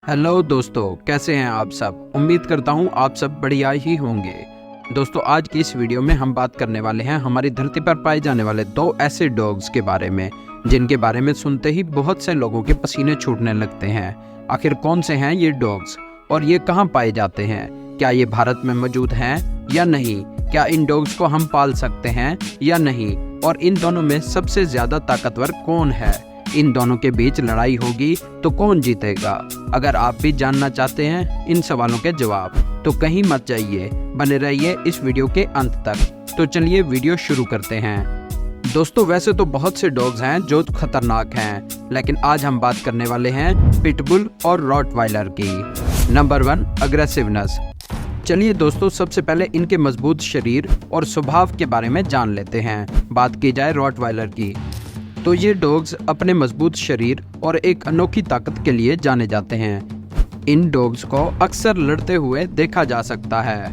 Hello दोस्तों, कैसे हैं आप सब। उम्मीद करता हूं आप सब बढ़िया ही होंगे। दोस्तों, आज की इस वीडियो में हम बात करने वाले हैं हमारी धरती पर पाए जाने वाले दो ऐसे डॉग्स के बारे में जिनके बारे में सुनते ही बहुत से लोगों के पसीने छूटने लगते हैं। आखिर कौन से हैं ये डॉग्स और ये कहां पाए जाते हैं? क्या ये भारत में मौजूद हैं या नहीं? क्या इन डॉग्स को हम पाल सकते हैं या नहीं? और इन दोनों में सबसे ज्यादा ताकतवर कौन है? इन दोनों के बीच लड़ाई होगी तो कौन जीतेगा? अगर आप भी जानना चाहते हैं इन सवालों के जवाब तो कहीं मत जाइए, बने रहिए इस वीडियो के अंत तक। तो चलिए वीडियो शुरू करते हैं। दोस्तों, वैसे तो बहुत से डॉग्स हैं जो खतरनाक हैं, लेकिन आज हम बात करने वाले हैं पिटबुल और रॉटवाइलर की। Number 1, aggressiveness. चलिए दोस्तों, सबसे पहले इनके मजबूत शरीर और स्वभाव के बारे में जान लेते हैं। बात की जाए रॉटवाइलर की तो ये डॉग्स अपने मजबूत शरीर और एक अनोखी ताकत के लिए जाने जाते हैं। इन डॉग्स को अक्सर लड़ते हुए देखा जा सकता है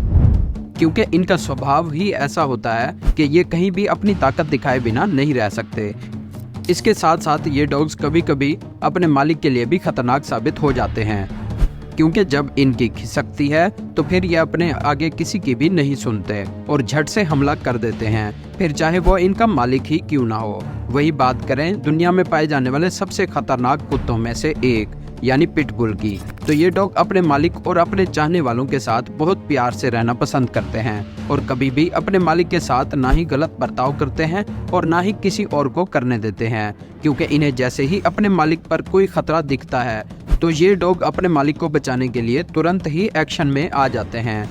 क्योंकि इनका स्वभाव ही ऐसा होता है कि ये कहीं भी अपनी ताकत दिखाए बिना नहीं रह सकते। इसके साथ साथ ये डॉग्स कभी कभी अपने मालिक के लिए भी खतरनाक साबित हो जाते हैं क्योंकि जब इनकी खिसकती है तो फिर ये अपने आगे किसी की भी नहीं सुनते और झट से हमला कर देते हैं, फिर चाहे वो इनका मालिक ही क्यों ना हो। वही बात करें दुनिया में पाए जाने वाले सबसे खतरनाक कुत्तों में से एक यानी पिटबुल की, तो ये डॉग अपने मालिक और अपने चाहने वालों के साथ बहुत प्यार से रहना पसंद करते हैं और कभी भी अपने मालिक के साथ ना ही गलत बर्ताव करते हैं और ना ही किसी और को करने देते हैं, क्योंकि इन्हें जैसे ही अपने मालिक पर कोई खतरा दिखता है तो ये डॉग अपने मालिक को बचाने के लिए तुरंत ही एक्शन में आ जाते हैं।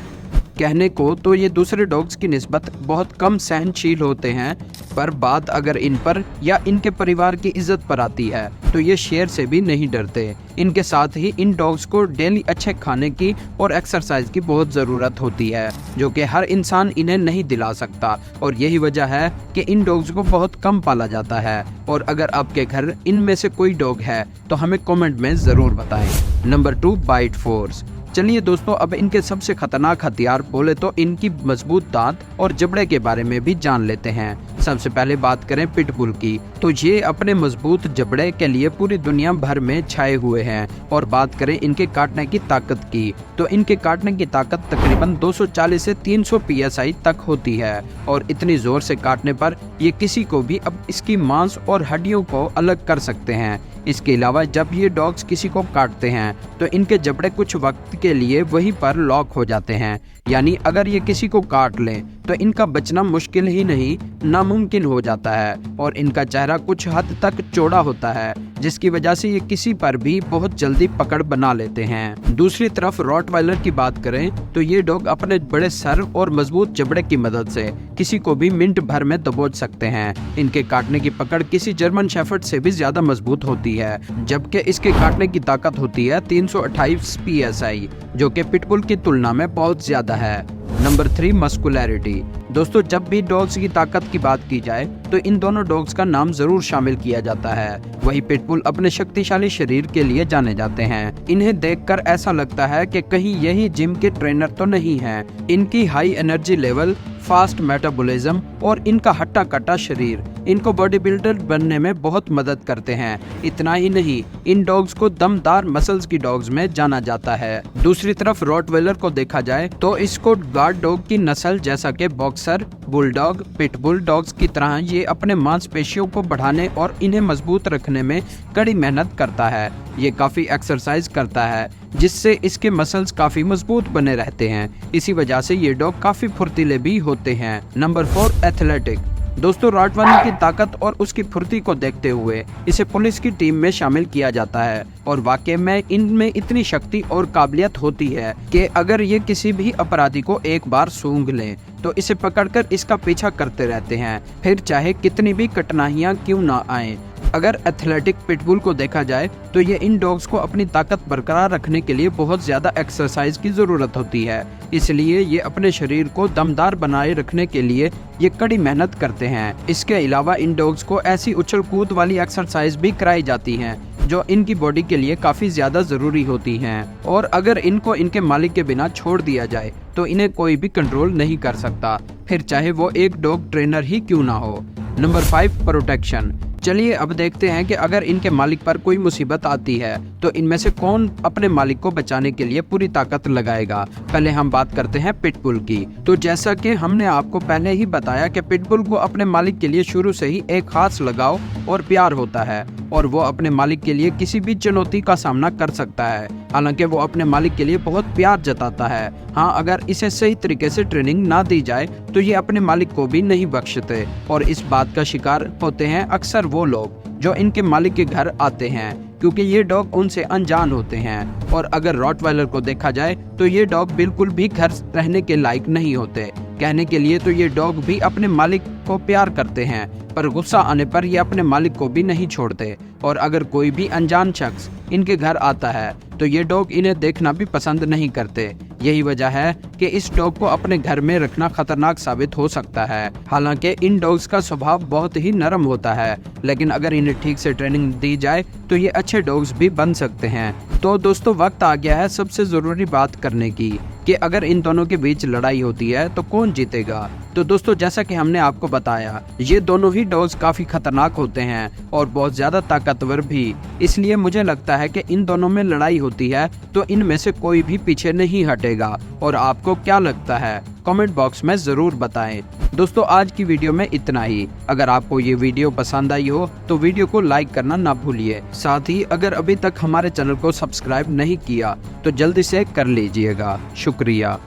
कहने को तो ये दूसरे डॉग्स की निस्बत बहुत कम सहनशील होते हैं, पर बात अगर इन पर या इनके परिवार की इज्जत पर आती है तो ये शेर से भी नहीं डरते। इनके साथ ही इन डॉग्स को डेली अच्छे खाने की और एक्सरसाइज की बहुत ज़रूरत होती है, जो कि हर इंसान इन्हें नहीं दिला सकता, और यही वजह है कि इन डॉग्स को बहुत कम पाला जाता है। और अगर आपके घर इनमें से कोई डॉग है तो हमें कमेंट में ज़रूर बताएं। Number 2, bite force. चलिए दोस्तों, अब इनके सबसे खतरनाक हथियार बोले तो इनकी मजबूत दांत और जबड़े के बारे में भी जान लेते हैं। सबसे पहले बात करें पिटबुल की तो ये अपने मजबूत जबड़े के लिए पूरी दुनिया भर में छाए हुए हैं। और बात करें इनके काटने की ताकत की तो इनके काटने की ताकत तकरीबन 240 से 300 PSI तक होती है, और इतनी जोर से काटने पर ये किसी को भी अब इसकी मांस और हड्डियों को अलग कर सकते हैं। इसके अलावा जब ये डॉग्स किसी को काटते हैं तो इनके जबड़े कुछ वक्त के लिए वहीं पर लॉक हो जाते हैं, यानी अगर ये किसी को काट लें तो इनका बचना मुश्किल ही नहीं नामुमकिन हो जाता है। और इनका चेहरा कुछ हद तक चौड़ा होता है, जिसकी वजह से ये किसी पर भी बहुत जल्दी पकड़ बना लेते हैं। दूसरी तरफ रॉटवाइलर की बात करें तो ये डॉग अपने बड़े सर और मजबूत जबड़े की मदद से किसी को भी मिनट भर में दबोच सकते हैं। इनके काटने की पकड़ किसी जर्मन शेफर्ड से भी ज्यादा मजबूत होती है, जबकि इसके काटने की ताकत होती है 328 PSI, जो कि पिटबुल की तुलना में बहुत ज्यादा है। नंबर 3, मस्कुलैरिटी। दोस्तों, जब भी डॉग्स की ताकत की बात की जाए तो इन दोनों डॉग्स का नाम जरूर शामिल किया जाता है। वही पिटबुल अपने शक्तिशाली शरीर के लिए जाने जाते हैं। इन्हें देखकर ऐसा लगता है कि कहीं यही जिम के ट्रेनर तो नहीं हैं। इनकी high energy level, fast metabolism और इनका हट्टा कट्टा शरीर इनको बॉडी बिल्डर बनने में बहुत मदद करते हैं। इतना ही नहीं, इन डॉग्स को दमदार मसल्स की डॉग्स में जाना जाता है। दूसरी तरफ रॉटवाइलर को देखा जाए तो इसको गार्ड डॉग की नस्ल जैसा कि बॉक्सर, बुलडॉग, पिटबुल डॉग्स की तरह ये अपने मांसपेशियों को बढ़ाने और इन्हें मजबूत रखने में कड़ी मेहनत करता है। ये काफी एक्सरसाइज करता है जिससे इसके मसल्स काफी मजबूत बने रहते हैं। इसी वजह से ये डॉग काफी फुर्तीले भी होते हैं। Number 4, athletic. दोस्तों, रॉटवाइलर की ताकत और उसकी फुर्ती को देखते हुए इसे पुलिस की टीम में शामिल किया जाता है, और वाकई में इनमें इतनी शक्ति और काबिलियत होती है कि अगर ये किसी भी अपराधी को एक बार सूंघ लें तो इसे पकड़कर इसका पीछा करते रहते हैं, फिर चाहे कितनी भी कठिनाइयां क्यों ना आए। अगर एथलेटिक पिटबुल को देखा जाए तो ये इन डॉग्स को अपनी ताकत बरकरार रखने के लिए बहुत ज्यादा एक्सरसाइज की जरूरत होती है, इसलिए ये अपने शरीर को दमदार बनाए रखने के लिए ये कड़ी मेहनत करते हैं। इसके अलावा इन डॉग्स को ऐसी उछल कूद वाली एक्सरसाइज भी कराई जाती हैं जो इनकी बॉडी के लिए काफी ज्यादा जरूरी होती हैं, और अगर इनको इनके मालिक के बिना छोड़ दिया जाए तो इन्हें कोई भी कंट्रोल नहीं कर सकता, फिर चाहे वो एक डॉग ट्रेनर ही क्यों ना हो। Number 5, protection. चलिए अब देखते हैं कि अगर इनके मालिक पर कोई मुसीबत आती है तो इनमें से कौन अपने मालिक को बचाने के लिए पूरी ताकत लगाएगा। पहले हम बात करते हैं पिटबुल की। तो जैसा कि हमने आपको पहले ही बताया कि पिटबुल को अपने मालिक के लिए शुरू से ही एक खास लगाव और प्यार होता है और वो अपने मालिक के लिए किसी भी चुनौती का सामना कर सकता है। हालांकि वो अपने मालिक के लिए बहुत प्यार जताता है। हाँ, अगर इसे सही तरीके से ट्रेनिंग ना दी जाए तो ये अपने मालिक को भी नहीं बख्शते और इस बात का शिकार होते हैं अक्सर वो लोग जो इनके मालिक के घर आते हैं, क्योंकि ये डॉग उनसे अनजान होते हैं। और अगर रॉटवाइलर को देखा जाए तो ये डॉग बिल्कुल भी घर रहने के लायक नहीं होते। कहने के लिए तो ये डॉग भी अपने मालिक को प्यार करते हैं, पर गुस्सा आने पर ये अपने मालिक को भी नहीं छोड़ते। और अगर कोई भी अनजान शख्स इनके घर आता है तो ये डॉग इन्हें देखना भी पसंद नहीं करते। यही वजह है कि इस डॉग को अपने घर में रखना खतरनाक साबित हो सकता है। हालांकि इन डॉग्स का स्वभाव बहुत ही नरम होता है, लेकिन अगर इन्हें ठीक से ट्रेनिंग दी जाए तो ये अच्छे डॉग्स भी बन सकते हैं। तो दोस्तों, वक्त आ गया है सबसे जरूरी बात करने की कि अगर इन दोनों के बीच लड़ाई होती है तो कौन जीतेगा। तो दोस्तों, जैसा कि हमने आपको बताया, ये दोनों ही डॉग्स काफी खतरनाक होते हैं और बहुत ज्यादा ताकतवर भी। इसलिए मुझे लगता है कि इन दोनों में लड़ाई होती है तो इनमें से कोई भी पीछे नहीं हटेगा। और आपको क्या लगता है, कमेंट बॉक्स में जरूर बताएं। दोस्तों, आज की वीडियो में इतना ही। अगर आपको ये वीडियो पसंद आई हो तो वीडियो को लाइक करना ना भूलिए। साथ ही अगर अभी तक हमारे चैनल को सब्सक्राइब नहीं किया तो जल्दी से कर लीजिएगा। शुक्रिया।